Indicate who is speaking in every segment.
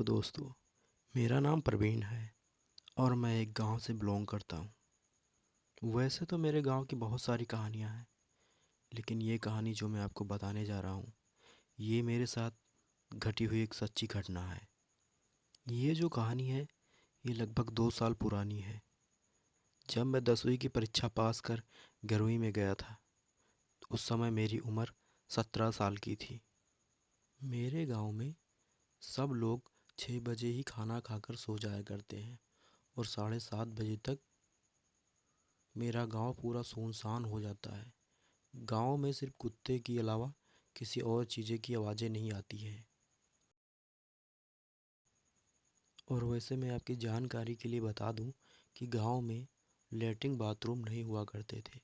Speaker 1: दोस्तों, मेरा नाम प्रवीण है और मैं एक गांव से बिलोंग करता हूं। वैसे तो मेरे गांव की बहुत सारी कहानियां हैं, लेकिन ये कहानी जो मैं आपको बताने जा रहा हूं, ये मेरे साथ घटी हुई एक सच्ची घटना है। ये जो कहानी है, ये लगभग 2 साल पुरानी है। जब मैं 10वीं की परीक्षा पास कर 11वीं में गया था, उस समय मेरी उम्र 17 साल की थी। मेरे गांव में सब लोग 6 बजे ही खाना खाकर सो जाया करते हैं और 7:30 बजे तक मेरा गांव पूरा सुनसान हो जाता है। गांव में सिर्फ कुत्ते के अलावा किसी और चीज़ें की आवाज़ें नहीं आती हैं। और वैसे मैं आपकी जानकारी के लिए बता दूं कि गांव में लैट्रिन बाथरूम नहीं हुआ करते थे,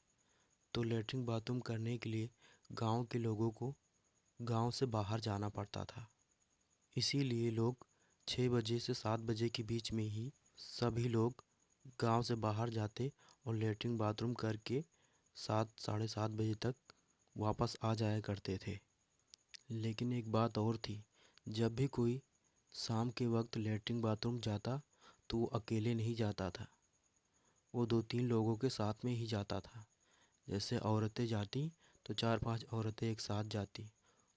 Speaker 1: तो लैट्रिन बाथरूम करने के लिए गांव के लोगों को गांव से बाहर जाना पड़ता था। इसीलिए लोग 6 बजे से 7 बजे के बीच में ही सभी लोग गांव से बाहर जाते और लैट्रिन बाथरूम करके 7 साढ़े 7 बजे तक वापस आ जाया करते थे। लेकिन एक बात और थी, जब भी कोई शाम के वक्त लैट्रिन बाथरूम जाता तो वो अकेले नहीं जाता था, वो 2-3 लोगों के साथ में ही जाता था। जैसे औरतें जाती तो 4-5 औरतें एक साथ जाती,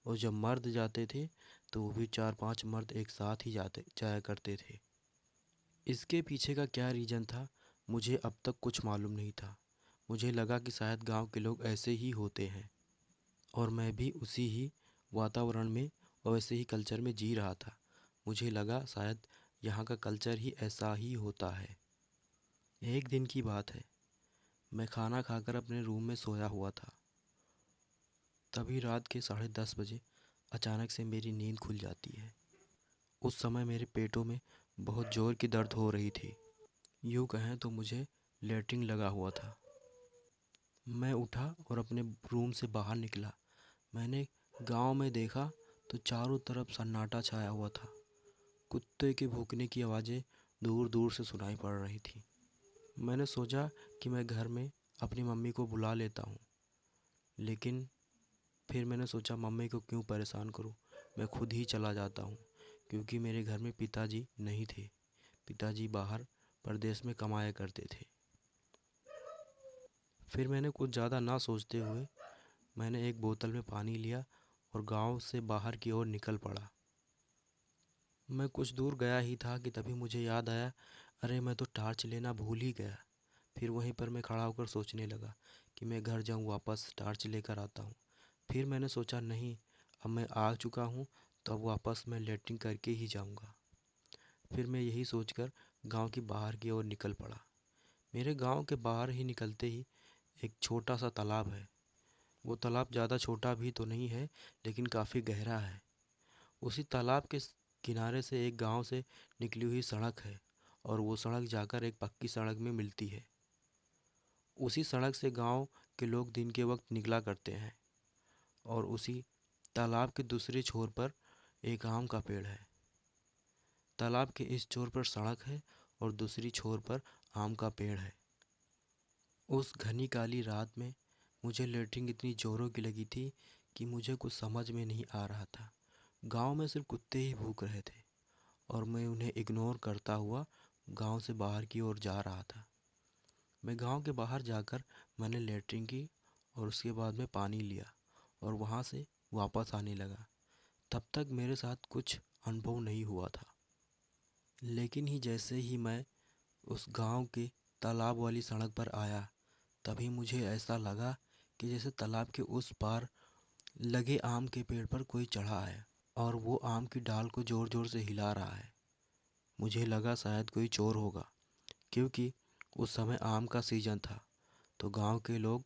Speaker 1: और जब मर्द जाते थे तो वो भी 4-5 मर्द एक साथ ही जाते जाया करते थे। इसके पीछे का क्या रीज़न था, मुझे अब तक कुछ मालूम नहीं था। मुझे लगा कि शायद गांव के लोग ऐसे ही होते हैं और मैं भी उसी ही वातावरण में और वैसे ही कल्चर में जी रहा था। मुझे लगा शायद यहाँ का कल्चर ही ऐसा ही होता है। एक दिन की बात है, मैं खाना खाकर अपने रूम में सोया हुआ था। तभी रात के 10:30 बजे अचानक से मेरी नींद खुल जाती है। उस समय मेरे पेटों में बहुत ज़ोर की दर्द हो रही थी। यूँ कहें तो मुझे लैट्रिन लगा हुआ था। मैं उठा और अपने रूम से बाहर निकला। मैंने गांव में देखा तो चारों तरफ सन्नाटा छाया हुआ था। कुत्ते के भौंकने की आवाज़ें दूर दूर से सुनाई पड़ रही थी। मैंने सोचा कि मैं घर में अपनी मम्मी को बुला लेता हूँ, लेकिन फिर मैंने सोचा मम्मी को क्यों परेशान करूँ, मैं खुद ही चला जाता हूँ, क्योंकि मेरे घर में पिताजी नहीं थे। पिताजी बाहर प्रदेश में कमाया करते थे। फिर मैंने कुछ ज़्यादा ना सोचते हुए मैंने एक बोतल में पानी लिया और गांव से बाहर की ओर निकल पड़ा। मैं कुछ दूर गया ही था कि तभी मुझे याद आया, अरे मैं तो टॉर्च लेना भूल ही गया। फिर वहीं पर मैं खड़ा होकर सोचने लगा कि मैं घर जाऊं, वापस टॉर्च लेकर आता हूं। फिर मैंने सोचा नहीं, अब मैं आ चुका हूं तो अब वापस मैं लैट्रिन करके ही जाऊंगा। फिर मैं यही सोचकर गांव की बाहर की ओर निकल पड़ा। मेरे गांव के बाहर ही निकलते ही एक छोटा सा तालाब है। वो तालाब ज़्यादा छोटा भी तो नहीं है, लेकिन काफ़ी गहरा है। उसी तालाब के किनारे से एक गांव से निकली हुई सड़क है और वो सड़क जाकर एक पक्की सड़क में मिलती है। उसी सड़क से गांव के लोग दिन के वक्त निकला करते हैं। और उसी तालाब के दूसरे छोर पर एक आम का पेड़ है। तालाब के इस छोर पर सड़क है और दूसरी छोर पर आम का पेड़ है। उस घनी काली रात में मुझे लैट्रिन इतनी ज़ोरों की लगी थी कि मुझे कुछ समझ में नहीं आ रहा था। गांव में सिर्फ कुत्ते ही भूक रहे थे और मैं उन्हें इग्नोर करता हुआ गांव से बाहर की ओर जा रहा था। मैं गांव के बाहर जाकर मैंने लैट्रिन की और उसके बाद में पानी लिया और वहां से वापस आने लगा। तब तक मेरे साथ कुछ अनुभव नहीं हुआ था, लेकिन ही जैसे ही मैं उस गांव के तालाब वाली सड़क पर आया, तभी मुझे ऐसा लगा कि जैसे तालाब के उस पार लगे आम के पेड़ पर कोई चढ़ा है और वो आम की डाल को ज़ोर ज़ोर से हिला रहा है। मुझे लगा शायद कोई चोर होगा, क्योंकि उस समय आम का सीज़न था। तो गांव के लोग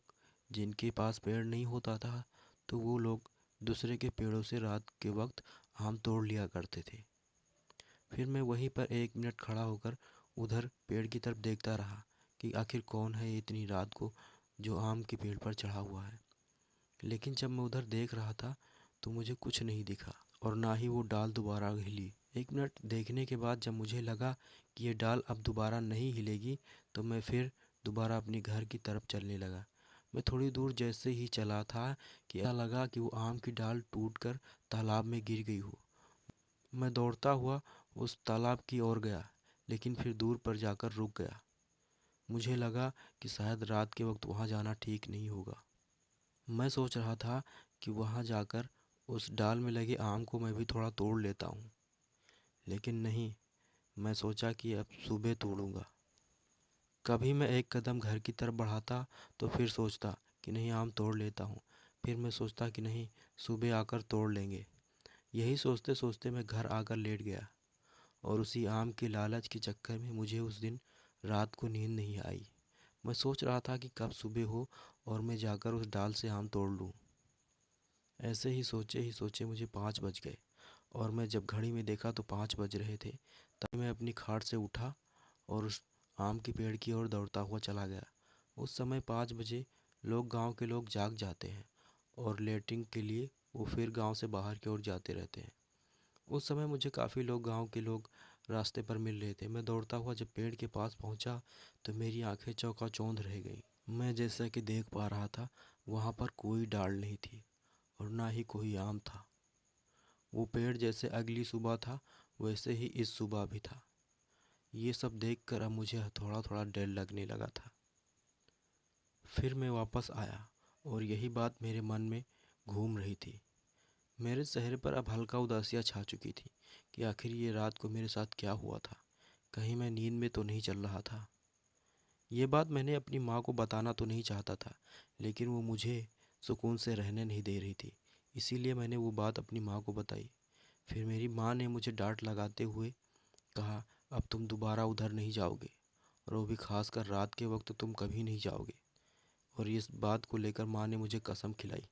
Speaker 1: जिनके पास पेड़ नहीं होता था, तो वो लोग दूसरे के पेड़ों से रात के वक्त आम तोड़ लिया करते थे। फिर मैं वहीं पर 1 मिनट खड़ा होकर उधर पेड़ की तरफ देखता रहा कि आखिर कौन है इतनी रात को जो आम के पेड़ पर चढ़ा हुआ है। लेकिन जब मैं उधर देख रहा था तो मुझे कुछ नहीं दिखा और ना ही वो डाल दोबारा हिली। 1 मिनट देखने के बाद जब मुझे लगा कि ये डाल अब दोबारा नहीं हिलेगी, तो मैं फिर दोबारा अपने घर की तरफ चलने लगा। मैं थोड़ी दूर जैसे ही चला था कि ऐसा लगा कि वो आम की डाल टूटकर तालाब में गिर गई हो। मैं दौड़ता हुआ उस तालाब की ओर गया, लेकिन फिर दूर पर जाकर रुक गया। मुझे लगा कि शायद रात के वक्त वहाँ जाना ठीक नहीं होगा। मैं सोच रहा था कि वहाँ जाकर उस डाल में लगे आम को मैं भी थोड़ा तोड़ लेता हूँ, लेकिन नहीं, मैं सोचा कि अब सुबह तोड़ूंगा। कभी मैं एक कदम घर की तरफ बढ़ाता तो फिर सोचता कि नहीं, आम तोड़ लेता हूँ। फिर मैं सोचता कि नहीं, सुबह आकर तोड़ लेंगे। यही सोचते सोचते मैं घर आकर लेट गया, और उसी आम के लालच के चक्कर में मुझे उस दिन रात को नींद नहीं आई। मैं सोच रहा था कि कब सुबह हो और मैं जाकर उस डाल से आम तोड़ लूँ। ऐसे ही सोचे मुझे 5 बज गए, और मैं जब घड़ी में देखा तो 5 बज रहे थे। तभी मैं अपनी खाट से उठा और उस आम के पेड़ की ओर दौड़ता हुआ चला गया। उस समय 5 बजे गांव के लोग जाग जाते हैं, और लेटरिन के लिए वो फिर गांव से बाहर की ओर जाते रहते हैं। उस समय मुझे काफ़ी गांव के लोग रास्ते पर मिल रहे थे। मैं दौड़ता हुआ जब पेड़ के पास पहुंचा तो मेरी आंखें चौंकाचौंध रह गईं। मैं जैसा कि देख पा रहा था, वहां पर कोई डाल नहीं थी और ना ही कोई आम था। वो पेड़ जैसे अगली सुबह था, वैसे ही इस सुबह भी था। ये सब देखकर अब मुझे थोड़ा थोड़ा डर लगने लगा था। फिर मैं वापस आया, और यही बात मेरे मन में घूम रही थी। मेरे चेहरे पर अब हल्का उदासियाँ छा चुकी थी कि आखिर ये रात को मेरे साथ क्या हुआ था। कहीं मैं नींद में तो नहीं चल रहा था। ये बात मैंने अपनी माँ को बताना तो नहीं चाहता था, लेकिन वो मुझे सुकून से रहने नहीं दे रही थी। इसीलिए मैंने वो बात अपनी माँ को बताई। फिर मेरी माँ ने मुझे डांट लगाते हुए कहा, अब तुम दोबारा उधर नहीं जाओगे, और वो भी खासकर रात के वक्त तुम कभी नहीं जाओगे। और इस बात को लेकर माँ ने मुझे कसम खिलाई।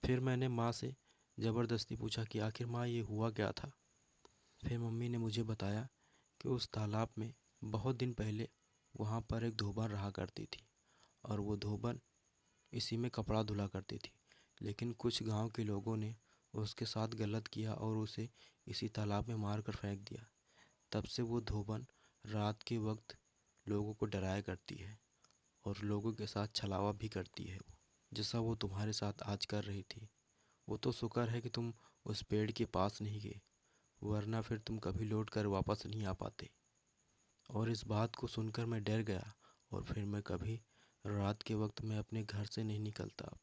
Speaker 1: फिर मैंने माँ से ज़बरदस्ती पूछा कि आखिर माँ, ये हुआ क्या था। फिर मम्मी ने मुझे बताया कि उस तालाब में बहुत दिन पहले वहाँ पर एक धोबन रहा करती थी, और वो धोबन इसी में कपड़ा धुला करती थी। लेकिन कुछ गांव के लोगों ने उसके साथ गलत किया और उसे इसी तालाब में मार कर फेंक दिया। तब से वो धोबन रात के वक्त लोगों को डराया करती है, और लोगों के साथ छलावा भी करती है, वो जैसा वो तुम्हारे साथ आज कर रही थी। वो तो शुक्र है कि तुम उस पेड़ के पास नहीं गए, वरना फिर तुम कभी लौट कर वापस नहीं आ पाते। और इस बात को सुनकर मैं डर गया, और फिर मैं कभी रात के वक्त मैं अपने घर से नहीं निकलता।